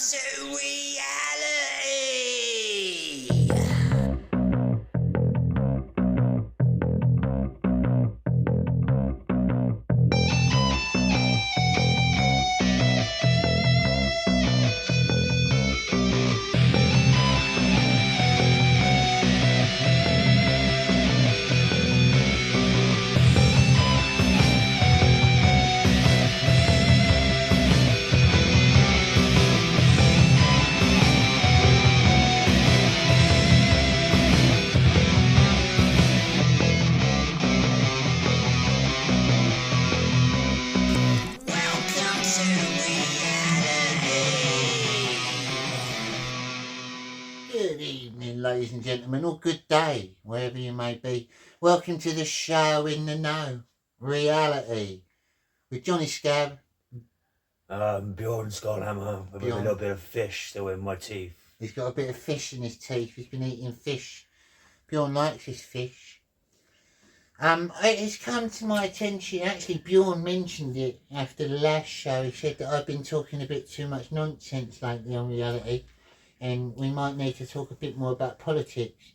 to reality. Welcome to reality. Good evening, ladies and gentlemen, or good day, wherever you may be. Welcome to the show in the know, reality, with Johnny Scab. Bjorn Skullhammer with a Bjorn. little bit of fish still in my teeth. He's got a bit of fish in his teeth. He's been eating fish. Bjorn likes his fish. It's come to my attention, actually Bjorn mentioned it after the last show. He said that I've been talking a bit too much nonsense lately on reality, and we might need to talk a bit more about politics,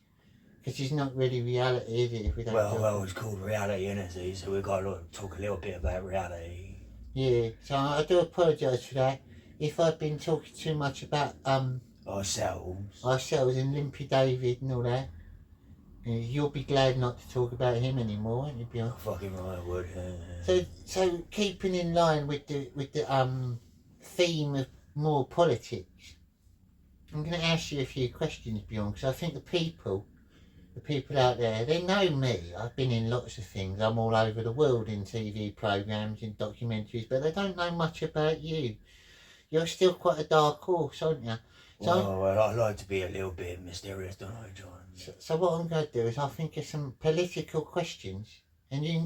because it's not really reality, is it, if we don't talk Well, it's called reality, isn't it? So we've got to talk a little bit about reality. Yeah, so I do apologise for that. If I've been talking too much about ourselves and Limpy David and all that, you'll be glad not to talk about him anymore, won't you, Bjorn? Oh, fucking right, I would. Yeah. So keeping in line with the theme of more politics, I'm going to ask you a few questions, Bjorn, because I think the people out there, they know me. I've been in lots of things. I'm all over the world in TV programmes, in documentaries, but they don't know much about you. You're still quite a dark horse, aren't you? Well, I like to be a little bit mysterious, don't I, John? So what I'm going to do is I'll think of some political questions, and you can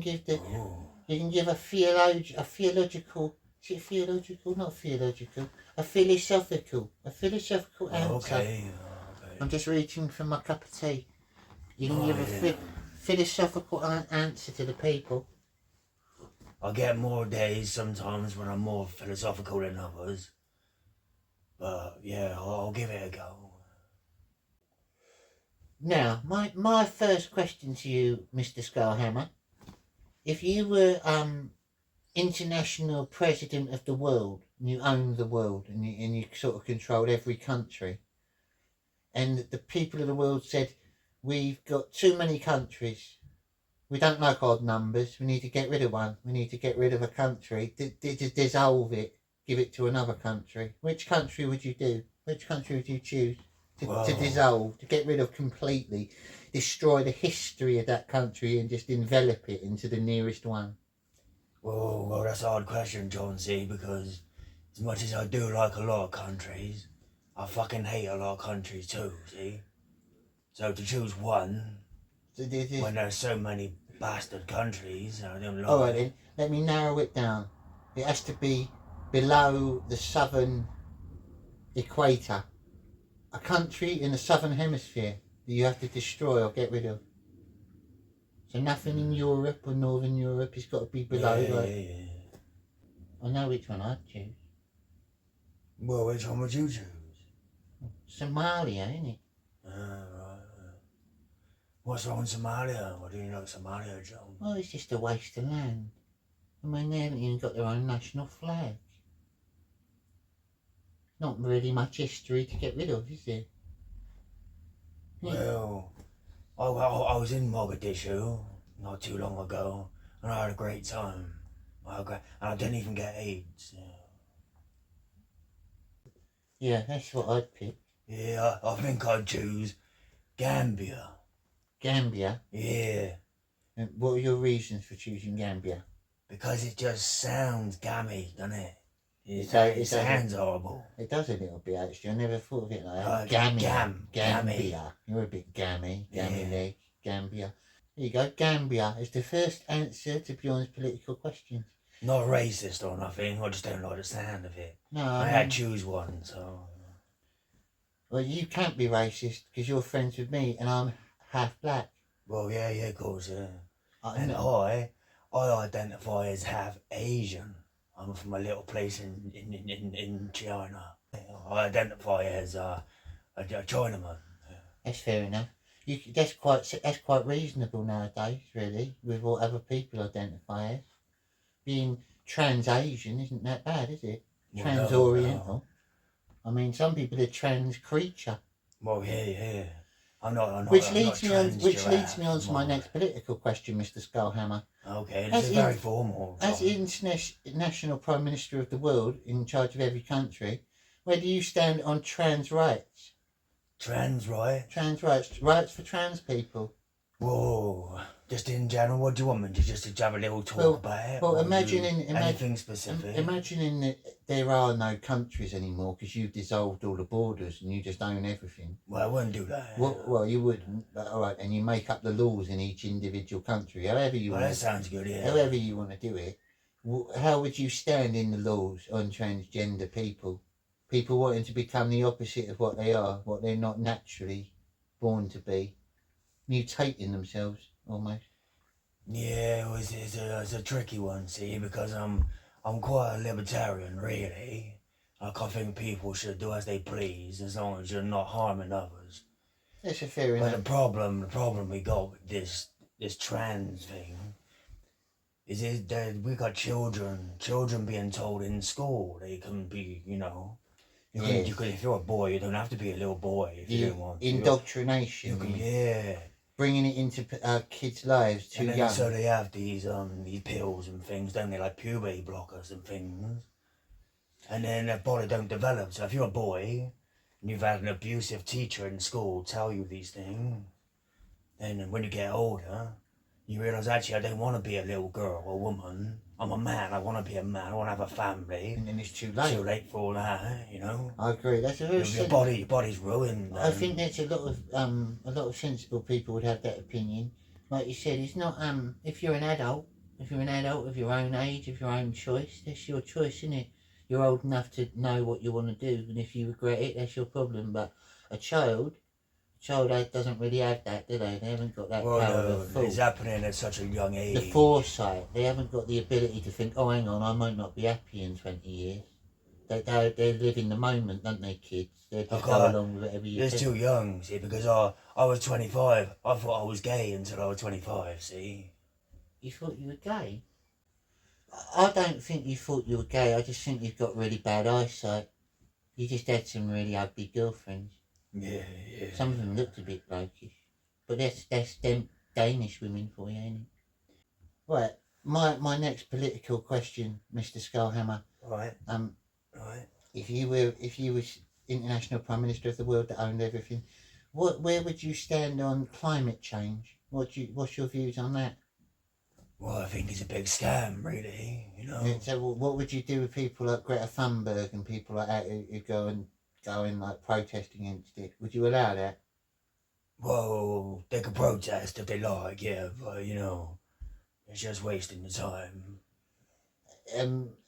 give a theological. Is it theological? Not theological. A philosophical answer. Okay. I'm just reaching for my cup of tea. You can give a philosophical answer to the people. I get more days sometimes when I'm more philosophical than others. But yeah, I'll give it a go. Now, my first question to you, Mr. Skullhammer, if you were international president of the world, and you owned the world, and you sort of controlled every country, and the people of the world said, we've got too many countries, we don't like odd numbers, we need to get rid of one, we need to get rid of a country, dissolve it, give it to another country, which country would you do? Which country would you choose to dissolve, to get rid of completely, destroy the history of that country and just envelop it into the nearest one? Well, that's a hard question, John, see, because as much as I do like a lot of countries, I fucking hate a lot of countries too, see? So to choose one, when there's so many bastard countries, I don't like. Alright then, let me narrow it down. It has to be below the southern equator. A country in the southern hemisphere that you have to destroy or get rid of. So nothing in Europe or northern Europe, it's got to be below. Yeah. I know which one I'd choose. Well, which one would you choose? Somalia, ain't it? Right. What's wrong with Somalia? What do you like Somalia, John? Well, it's just a waste of land. I mean, they haven't even got their own national flag. Not really much history to get rid of, is there? Yeah. Well, I was in Mogadishu not too long ago, and I had a great time. And I didn't even get AIDS. Yeah, that's what I'd pick. Yeah, I think I'd choose Gambia. Gambia? Yeah. And what are your reasons for choosing Gambia? Because it just sounds gammy, doesn't it? It sounds horrible. It does a little bit, actually. I never thought of it like that. Gambia. Gambia. You're a bit gammy leg. Gambia. There you go. Gambia is the first answer to Bjorn's political questions. Not racist or nothing. I just don't like the sound of it. No, I had to choose one, so. Well, you can't be racist because you're friends with me and I'm half black. Well, yeah, of course, yeah. And know. I identify as half Asian. I'm from a little place in China. I identify as a Chinaman. That's fair enough. That's quite reasonable nowadays, really, with what other people identify as. Being trans-Asian isn't that bad, is it? Well, Trans-Oriental. I mean, some people are trans-creature. Well, yeah. I'm not Which leads me on trans-giraffe, to my next political question, Mr. Skullhammer. Okay, this is very formal. As international Prime Minister of the world, in charge of every country, where do you stand on trans rights? Trans rights? Trans rights for trans people. Whoa, just in general, what do you want me to just to have a little talk about it? Well, anything specific? Imagining that there are no countries anymore because you've dissolved all the borders and you just own everything. Well, I wouldn't do that. Well, you wouldn't. But, all right, and you make up the laws in each individual country, however you want. That sounds good. Yeah. However you want to do it. How would you stand in the laws on transgender people? People wanting to become the opposite of what they are, what they're not naturally born to be, mutating themselves almost. Yeah, it's a tricky one, see, because I'm quite a libertarian, really. Like, I think people should do as they please, as long as you're not harming others. That's a fair enough. But the problem we got with this trans thing is that we got children being told in school they can be, you could, if you're a boy, you don't have to be a little boy if you don't want to. Indoctrination. Bringing it into kids' lives too young. So they have these pills and things, don't they, like puberty blockers and things. And then their body don't develop. So if you're a boy and you've had an abusive teacher in school tell you these things, then when you get older, you realise, actually, I don't want to be a little girl or woman. I'm a man. I want to be a man. I want to have a family. And then it's too late. Too late for all that, I agree. That's a very your body's ruined. I think there's a lot of sensible people would have that opinion. Like you said, it's not if you're an adult of your own age, of your own choice, that's your choice, isn't it? You're old enough to know what you want to do, and if you regret it, that's your problem. But a child doesn't really have that, do they? They haven't got that power of thought. It's happening at such a young age. The foresight. They haven't got the ability to think, oh, hang on, I might not be happy in 20 years. They live in the moment, don't they, kids? They just go along with whatever you They're too young, see, because I was 25. I thought I was gay until I was 25, see. You thought you were gay? I don't think you thought you were gay. I just think you've got really bad eyesight. You just had some really ugly girlfriends. Yeah. Some of them looked a bit blokeish. But that's them Danish women for you, ain't it? Right. My next political question, Mr. Skullhammer. Right. Right. If you were international Prime Minister of the world that owned everything, where would you stand on climate change? What's your views on that? Well, I think it's a big scam, really, Yeah, so what would you do with people like Greta Thunberg and people like that who go and like protest against it? Would you allow that? Well, they could protest if they like, yeah, but it's just wasting the time.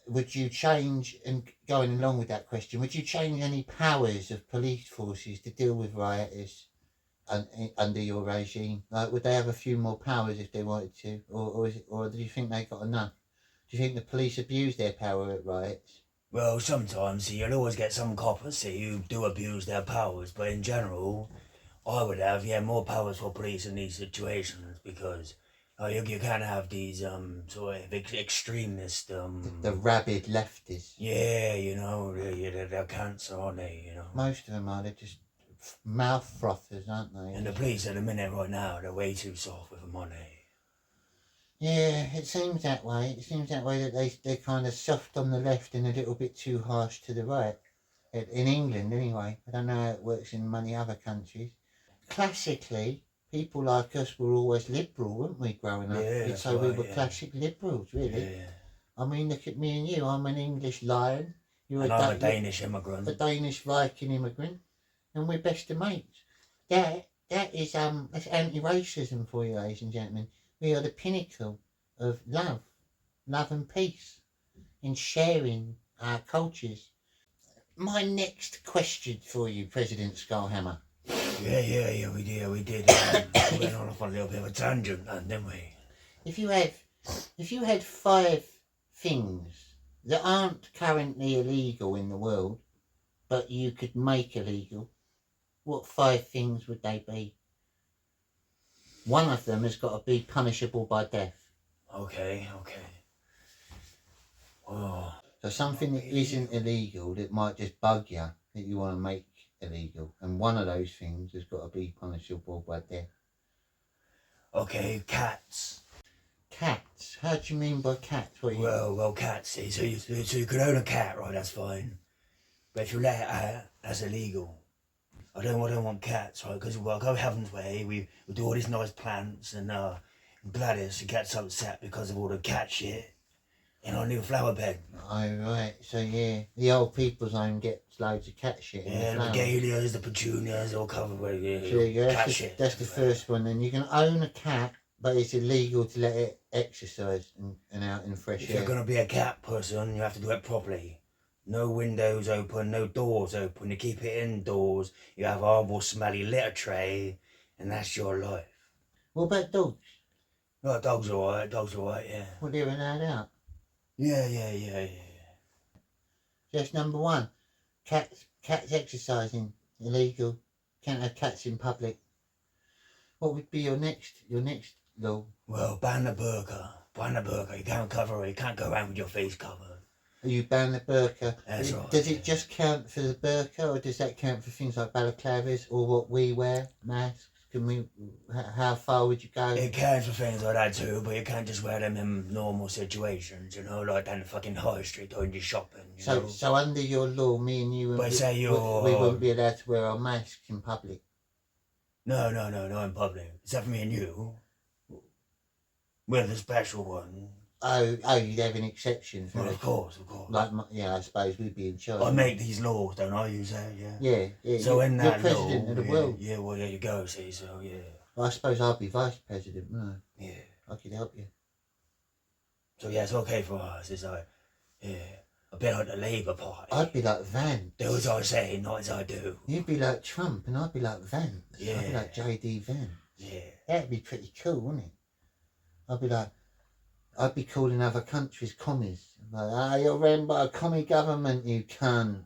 Would you change, and going along with that question, would you change any powers of police forces to deal with rioters under your regime? Like, would they have a few more powers if they wanted to, or do you think they got enough? Do you think the police abuse their power at riots? Well, sometimes, you'll always get some coppers, who do abuse their powers, but in general, I would have, more powers for police in these situations, because you can't have these sort of extremist the rabid leftists. Yeah, they're cancer, aren't they? Most of them are. They're just mouth frothers, aren't they? And the police at the minute right now, they're way too soft with the money. Yeah, it seems that way. It seems that way that they're kind of soft on the left and a little bit too harsh to the right. In England, anyway. I don't know how it works in many other countries. Classically, people like us were always liberal, weren't we, growing up? Yeah, so we were classic liberals, really. Yeah. I mean, look at me and you. I'm an English lion. I'm a Danish immigrant. A Danish Viking immigrant. And we're best of mates. That is that's anti-racism for you, ladies and gentlemen. We are the pinnacle of love and peace, in sharing our cultures. My next question for you, President Skullhammer. Yeah, we did. We went on a little bit of a tangent, didn't we? If you had 5 things that aren't currently illegal in the world, but you could make illegal, what 5 things would they be? One of them has got to be punishable by death. Okay. Oh. So something that isn't illegal, that might just bug you, that you want to make illegal. And one of those things has got to be punishable by death. Okay, cats. Cats? How do you mean by cats? What Well, cats, see, so you could own a cat, right, that's fine. But if you let it out, that's illegal. I don't want cats, right, because we'll go Heaven's Way, we do all these nice plants, and Gladys, she gets upset because of all the cat shit in our new flower bed. Oh, right. So, yeah, the old people's home gets loads of cat shit. Yeah, the regalias, the petunias, all covered with So, yeah, cat shit. That's the first one. Then you can own a cat, but it's illegal to let it exercise and out in the fresh air. If you're going to be a cat person, you have to do it properly. No windows open, no doors open. You keep it indoors. You have horrible, smelly litter tray, and that's your life. What about dogs? No, dogs alright, yeah. Well, they're allowed out. Yeah. That's number 1. Cats exercising, illegal. Can't have cats in public. What would be your next law? Well, ban the burqa. You can't cover it. You can't go around with your face covered. You ban the burqa. That's right. Does it just count for the burqa, or does that count for things like balaclavas or what we wear, masks? How far would you go? It counts for things like that too, but you can't just wear them in normal situations, like down the fucking high street doing your shopping. So under your law, me and you, we wouldn't be allowed to wear our masks in public. No, not in public. Except for me and you. We're the special one. Oh, you'd have an exception for Well, it. of course. I suppose we'd be in charge. I make these laws, don't I? You say, yeah. Yeah. So in that you're president of the world. Yeah, well, there you go. See, so yeah. Well, I suppose I'll be vice president, wouldn't I? Yeah. I could help you. So yeah, it's okay for us. It's like, yeah, a bit like the Labour Party. I'd be like Vance. Do as I say, not as I do. You'd be like Trump, and I'd be like Vance. Yeah. I'd be like JD Vance. Yeah. That'd be pretty cool, wouldn't it? I'd be calling other countries commies. Like, you're run by a commie government, you cunt.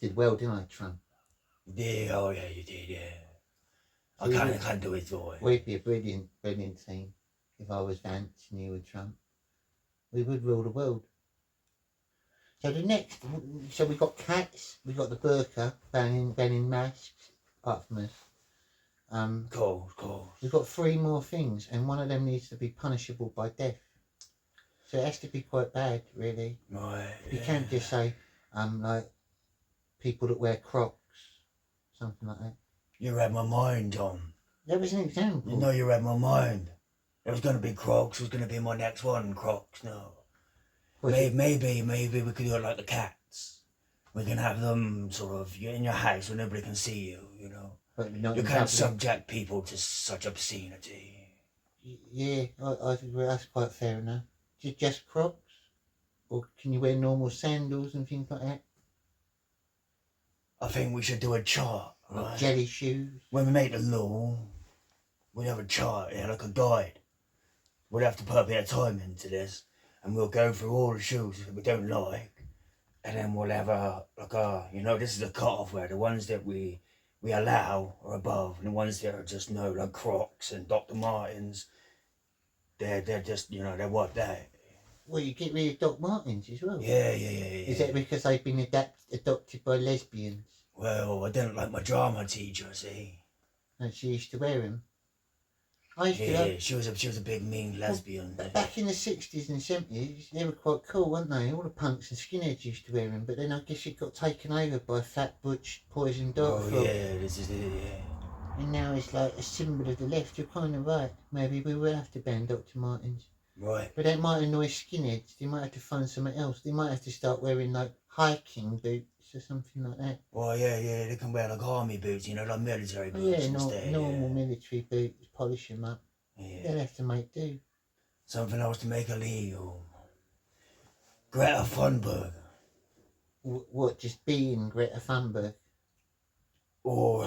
Did well, didn't I, Trump? Yeah, oh yeah, you did, yeah. I can't do his voice. We'd be a brilliant team if I was Vance and you were Trump. We would rule the world. So we got cats, we got the burqa, banning masks, apart from us. Cool. We've got 3 more things, and one of them needs to be punishable by death. So it has to be quite bad, really. Right. You can't just say, like, people that wear Crocs, something like that. You read my mind, Tom. That was an example. You know you read my mind. It was going to be Crocs. It was going to be my next one, Crocs. No. Maybe we could do it like the cats. We can have them sort of in your house where nobody can see you, But not You in can't public. subject people to such obscenity. Yeah, I think that's quite fair enough. Just Crocs? Or can you wear normal sandals and things like that? I think we should do a chart, Like right? jelly shoes? When we make the law, we have a chart, like a guide. We'll have to put a bit of time into this, and we'll go through all the shoes that we don't like, and then we'll have this is the cut-off where the ones that we allow are above, and the ones that are just like Crocs and Dr. Martens, they're just, they're what they. Well, you get rid of Doc Martens as well. Yeah. Is that because they've been adopted by lesbians? Well, I didn't like my drama teacher, see. And she used to wear them. I used to Yeah, like, she was a big mean lesbian. but back in the 60s and 70s, they were quite cool, weren't they? All the punks and skinheads used to wear them, but then I guess it got taken over by Fat Butch, Poison Dart Frog. Yeah, this is it, yeah. And now it's like a symbol of the left. You're kind of right. Maybe we will have to ban Dr. Martens. Right. But that might annoy skinheads. They might have to find something else. They might have to start wearing like hiking boots or something like that. Well, yeah, they can wear like army boots, like military Oh, boots yeah, instead. normal military boots, polish them up. Yeah. They'll have to make do. Something else to make illegal. Greta Thunberg. What, just being Greta Thunberg? Or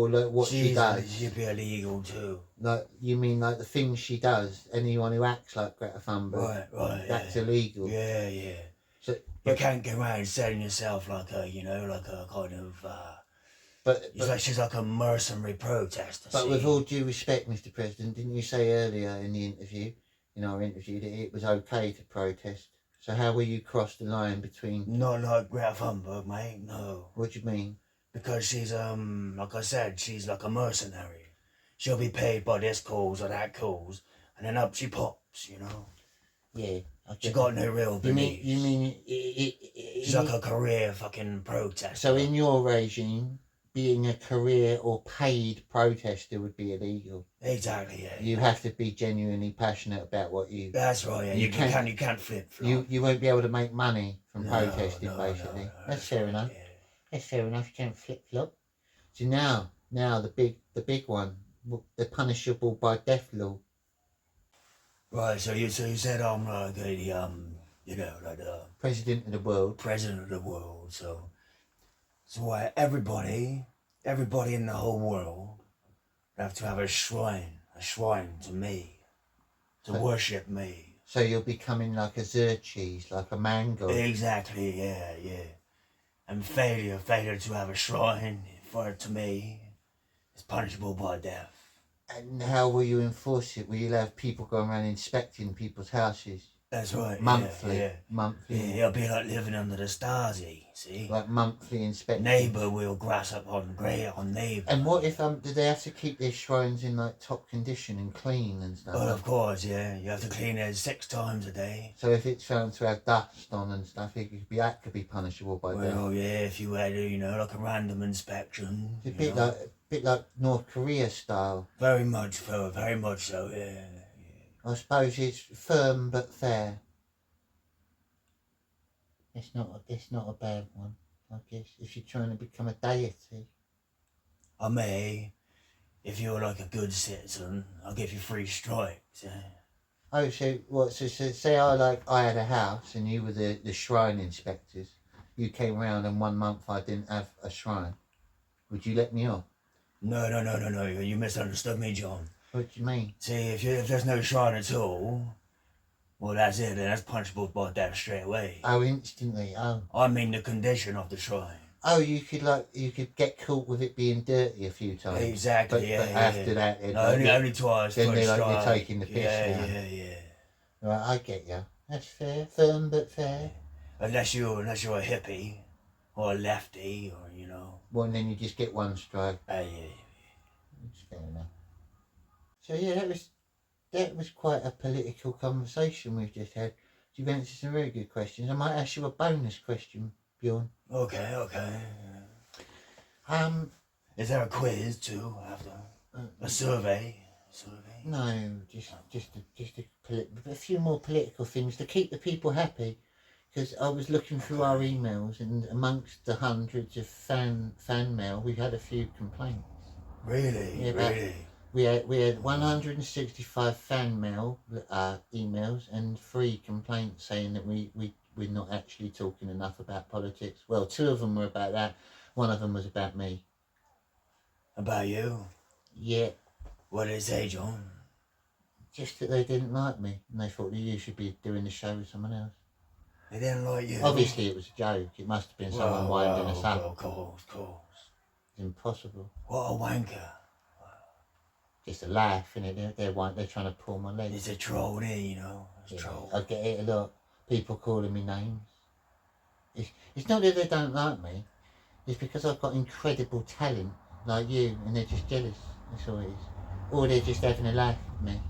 like what she does? She'd be illegal too. Like, you mean like the things she does? Anyone who acts like Greta Thunberg? Right. That's illegal. Yeah. So You can't go around selling yourself like a, you know, like a kind of, But she's like a mercenary protester. But see? with all due respect, Mr. President, didn't you say earlier in the interview, in our interview, that it was okay to protest? So how will you cross the line between? Not like Greta Thunberg, mate. No. What do you mean? Because she's like I said, she's like a mercenary. She'll be paid by this cause or that cause, and then up she pops. You know. Yeah. She got no real beliefs. You mean She's like a career fucking protester. So in your regime, being a career or paid protester would be illegal. Exactly, yeah. You have to be genuinely passionate about what you. That's right, yeah. You can't flip flop. You won't be able to make money from No, protesting, no, basically. no, that's fair enough. Yeah. That's fair enough. You can't flip flop. So now the big one, the punishable by death law. Right. So you said I'm like the you know, like the President of the world. president of the world. So everybody in the whole world have to have a shrine to me, to worship me. So you're becoming like a Xerxes, like a man god. Exactly, yeah. And failure to have a shrine to me is punishable by death. And how will you enforce it? Will you have people going around inspecting people's houses? That's right. Monthly. Yeah. Monthly. Yeah, it'll be like living under the Stasi, see? Like monthly inspection. Neighbour will grass up on neighbour. And what if do they have to keep their shrines in like top condition and clean and stuff? Well, of course, yeah. You have to clean it 6 times a day. So if it's found to have dust on and stuff, that could be punishable by death. Well, yeah, if you had, like a random inspection. It's a bit like North Korea style. Very much so, yeah. I suppose it's firm but fair. It's not a bad one, I guess, if you're trying to become a deity. I may, if you're like a good citizen, I'll give you 3 strikes, yeah. Oh, so what? So say I had a house and you were the shrine inspectors. You came round and 1 month I didn't have a shrine. Would you let me off? No. You misunderstood me, John. What do you mean? See, if there's no shrine at all, well, that's it. Then that's punishable by death straight away. Oh, instantly. Oh. I mean the condition of the shrine. Oh, you could get caught with it being dirty a few times. Exactly. But after that, only twice. Then first they're strike. taking the piss. Yeah. Right, I get you. That's fair, firm but fair. Unless you're a hippie or a lefty, or Well, and then you just get 1 strike. Yeah. That's fair enough. So yeah, that was quite a political conversation we've just had. You've answered some very good questions. I might ask you a bonus question, Bjorn. Okay. Is there a quiz too after a survey? No, just a few more political things to keep the people happy. Because I was looking through our emails, and amongst the hundreds of fan mail, we had a few complaints. Really? Yeah, really? We had 165 fan mail emails and 3 complaints saying that we're not actually talking enough about politics. Well, 2 of them were about that. 1 of them was about me. About you? Yeah. What did they say, John? Just that they didn't like me, and they thought that you should be doing the show with someone else. They didn't like you? Obviously, it was a joke. It must have been someone winding us up. Of course. It's impossible. What a wanker. Just a laugh, innit? They're trying to pull my leg. It's a troll there, It's a troll. I get it a lot. People calling me names. It's not that they don't like me. It's because I've got incredible talent, like you, and they're just jealous. That's all it is. Or they're just having a laugh at me.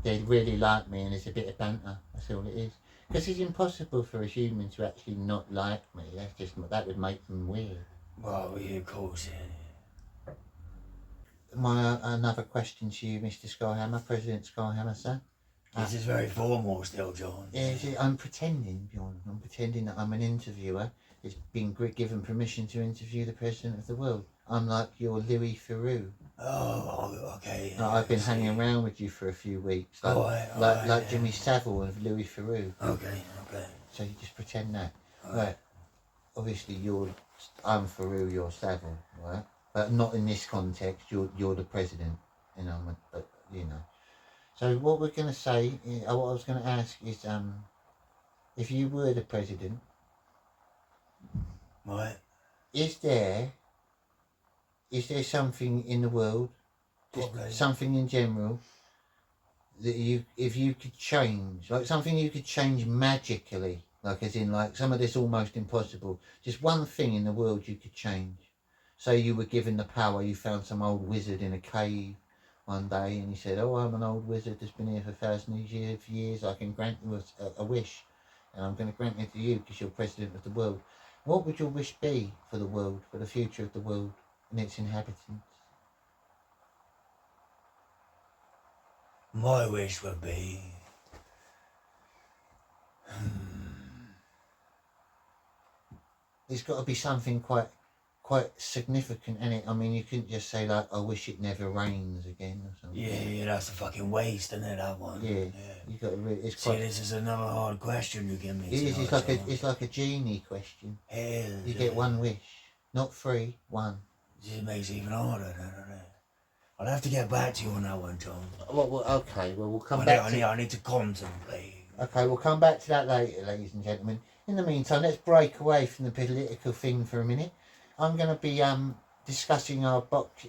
They really like me, and it's a bit of banter. That's all it is. Because it's impossible for a human to actually not like me. That would make them weird. Well, yeah, of course, yeah. Another question to you, Mr. Skyhammer, President Skyhammer, sir. This is very formal still, John. I'm pretending, Bjorn. I'm pretending that I'm an interviewer. It's been given permission to interview the President of the world. I'm like your Louis Theroux. Oh, okay. I've been hanging around with you for a few weeks. Like Jimmy Savile and Louis Theroux. Okay. So you just pretend that. Right. Obviously, I'm Theroux, you're Savile, right? But not in this context. You're the president, So what we're going to say, what I was going to ask is, if you were the president, Right? Is there something in the world, Probably. something in general, that if you could change, like something you could change magically, like as in like some of this almost impossible, just one thing in the world you could change. Say you were given the power, you found some old wizard in a cave one day and he said, oh, I'm an old wizard that's been here for thousands of years, I can grant you a wish, and I'm going to grant it to you because you're president of the world. What would your wish be for the world, for the future of the world and its inhabitants? My wish would be... There's got to be something quite significant in it. I mean, you couldn't just say like, I wish it never rains again or something. Yeah, that's a fucking waste, isn't it, that one? Yeah. You got to really. It's See, quite. this is another hard question you give me. It is. It's like a genie question. Hell, You get one wish, not three, one. It makes it even harder, doesn't it? I'll have to get back to you on that one, John. Well, okay. Well, we'll come back. I need to contemplate. Okay, we'll come back to that later, ladies and gentlemen. In the meantime, let's break away from the political thing for a minute. I'm going to be discussing our box.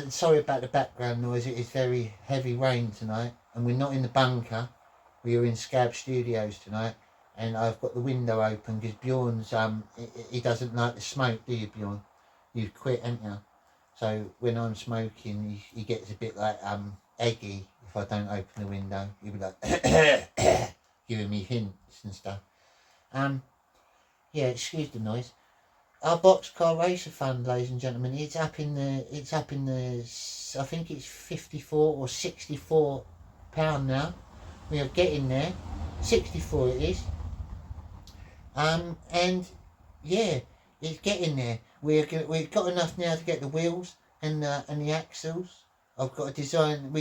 Sorry about the background noise. It is very heavy rain tonight, and we're not in the bunker. We are in Scab Studios tonight, and I've got the window open because Bjorn's he doesn't like the smoke, do you, Bjorn? You've quit, haven't you? So when I'm smoking, he gets a bit like eggy if I don't open the window. He'll be like giving me hints and stuff. Yeah, excuse the noise. Our Boxcar Racer Fund, ladies and gentlemen, it's up in the I think it's 54 or 64 pound now. We are getting there. 64 it is. And yeah, it's getting there. We've got enough now to get the wheels and the axles. We've got to design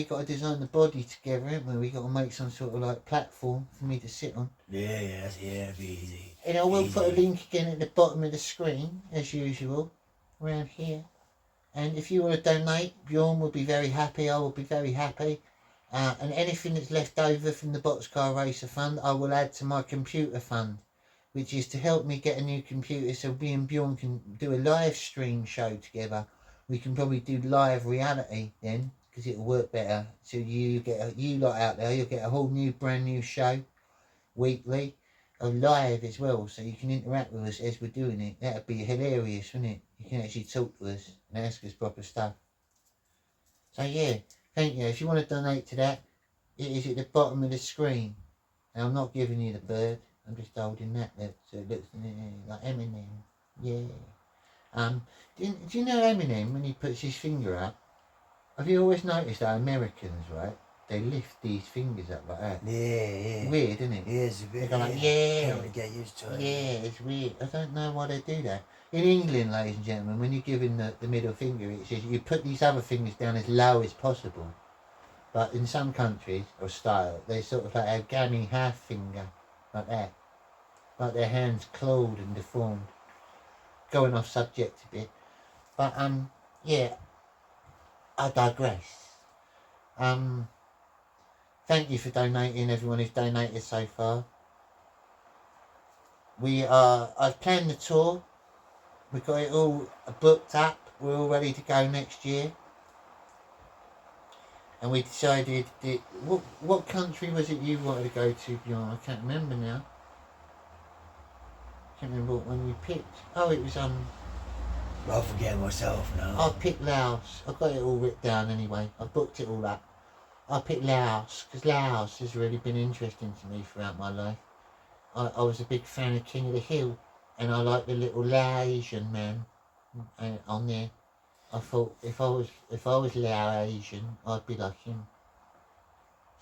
the body together, haven't we? We've got to make some sort of like platform for me to sit on. Yeah, it'll be easy. And I will put a link again at the bottom of the screen, as usual, around here. And if you want to donate, Bjorn will be very happy, I will be very happy. And anything that's left over from the Boxcar Racer Fund, I will add to my computer fund, which is to help me get a new computer so me and Bjorn can do a live stream show together. We can probably do live reality then, because it'll work better. So you lot out there, you'll get a whole new, brand new show weekly, live as well, so you can interact with us as we're doing it. That'd be hilarious, wouldn't it? You can actually talk to us and ask us proper stuff. So yeah, thank you. If you want to donate to that, it is at the bottom of the screen. And I'm not giving you the bird. I'm just holding that so it looks like Eminem. Yeah. Do you know Eminem when he puts his finger up? Have you always noticed that Americans, right? They lift these fingers up like that. Yeah. Weird, isn't it? Yeah, it's a bit. They go like, yeah. Can't really get used to it. Yeah, it's weird. I don't know why they do that. In England, ladies and gentlemen, when you're giving the middle finger, it says you put these other fingers down as low as possible. But in some countries, or style, they sort of like a gammy half finger, like that. Like their hands clawed and deformed. Going off subject a bit. But, yeah, I digress. Thank you for donating, everyone who's donated so far. I've planned the tour. We've got it all booked up. We're all ready to go next year. And we decided that, what country was it you wanted to go to, Bjorn? I can't remember now. I can't remember what one you picked. Oh, it was, I'll forget myself now. I picked Laos. I've got it all written down anyway. I booked it all up. I picked Laos, because Laos has really been interesting to me throughout my life. I was a big fan of King of the Hill, and I like the little Laosian man on there. I thought if I was Laosian, I'd be like him.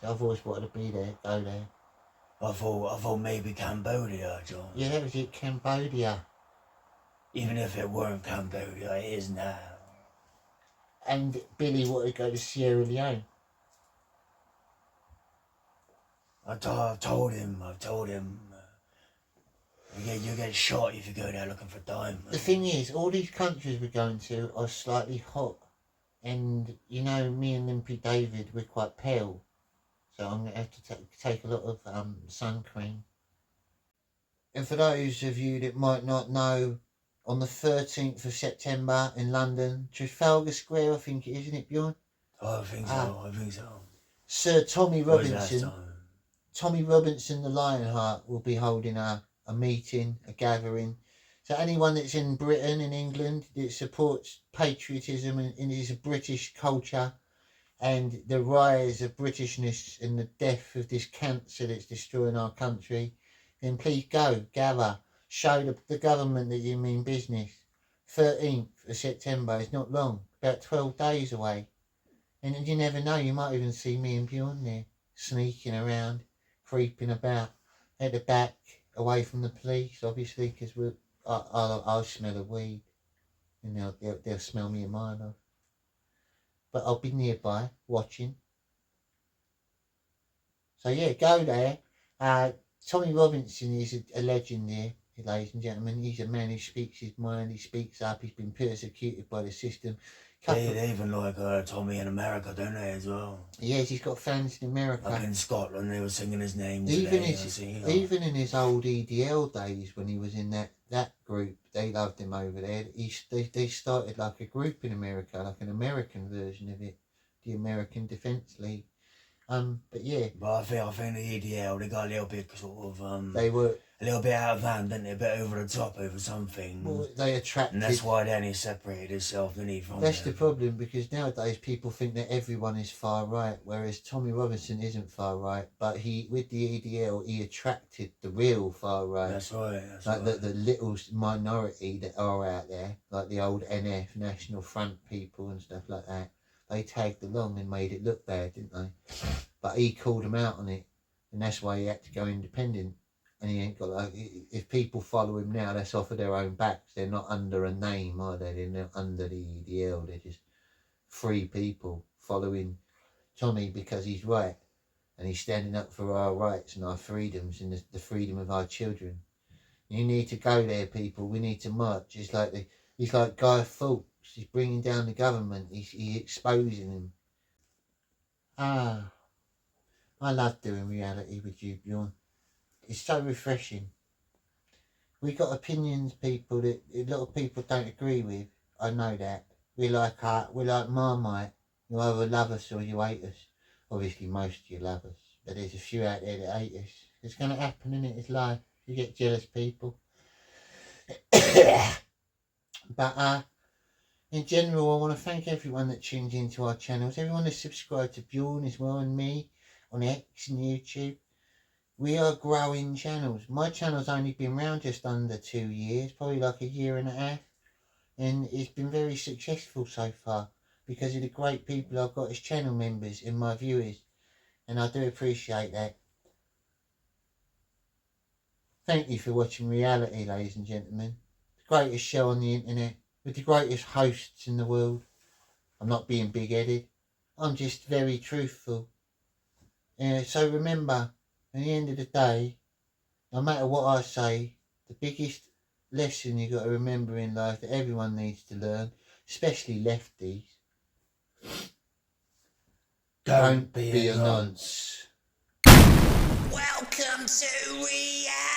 So I've always wanted to be there, go there. I thought maybe Cambodia, John. Yeah, that was it, Cambodia. Even if it weren't Cambodia, it is now. And Billy wanted to go to Sierra Leone. I've told him, you get shot if you go there looking for diamonds. The thing is, all these countries we're going to are slightly hot. And, you know, me and Limpy David, we're quite pale. So I'm going to have to take a lot of sun cream. And for those of you that might not know, on the 13th of September in London, Trafalgar Square, I think it is, isn't it, Bjorn? I think so. I think so. Sir Tommy Was last Robinson, time. Tommy Robinson the Lionheart will be holding a meeting, a gathering. So anyone that's in Britain and England that supports patriotism and is a British culture and the rise of Britishness and the death of this cancer that's destroying our country, then please go, gather, show the government that you mean business. 13th of September is not long, about 12 days away. And you never know, you might even see me and Bjorn there, sneaking around, creeping about at the back, away from the police, obviously, because I'll smell of weed, and they'll smell me a mile off. But I'll be nearby, watching. So yeah, go there. Tommy Robinson is a legend here, ladies and gentlemen. He's a man who speaks his mind, he speaks up, he's been persecuted by the system. They even like Tommy in America, don't they, as well? Yes, he's got fans in America. Like in Scotland, they were singing his name Even today. even in his old EDL days, when he was in that group, they loved him over there. They started like a group in America, like an American version of it, the American Defence League. But yeah. But I think the EDL, they got a little bit sort of they were a little bit out of hand, didn't they? A bit over the top over something. Well, they attracted. And that's why then he separated himself, didn't he, from That's them. the problem, because nowadays people think that everyone is far right, whereas Tommy Robinson isn't far right, but with the EDL he attracted the real far right. That's right. Like the little minority that are out there, like the old NF, National Front people and stuff like that. They tagged along and made it look bad, didn't they? But he called them out on it, and that's why he had to go independent. And he ain't got like, if people follow him now, that's off of their own backs. They're not under a name, are they? They're not under the EDL. They're just free people following Tommy because he's right, and he's standing up for our rights and our freedoms and the freedom of our children. You need to go there, people. We need to march. He's like Guy Fawkes. He's bringing down the government. He's exposing him. I love doing reality with you, Bjorn. It's so refreshing. We got opinions, people, that a lot of people don't agree with. I know that. We're like Marmite. You either love us or you hate us. Obviously, most of you love us, but there's a few out there that hate us. It's going to happen, innit? It's life. You get jealous people. But in general, I want to thank everyone that tunes into our channels. Everyone that's subscribed to Bjorn as well and me on X and YouTube. We are growing channels. My channel's only been around just under 2 years, probably like a year and a half. And it's been very successful so far because of the great people I've got as channel members and my viewers. And I do appreciate that. Thank you for watching reality, ladies and gentlemen. The greatest show on the internet with the greatest hosts in the world. I'm not being big-headed. I'm just very truthful. So remember, at the end of the day, no matter what I say, the biggest lesson you got to remember in life that everyone needs to learn, especially lefties, don't be a nonce. Welcome to reality.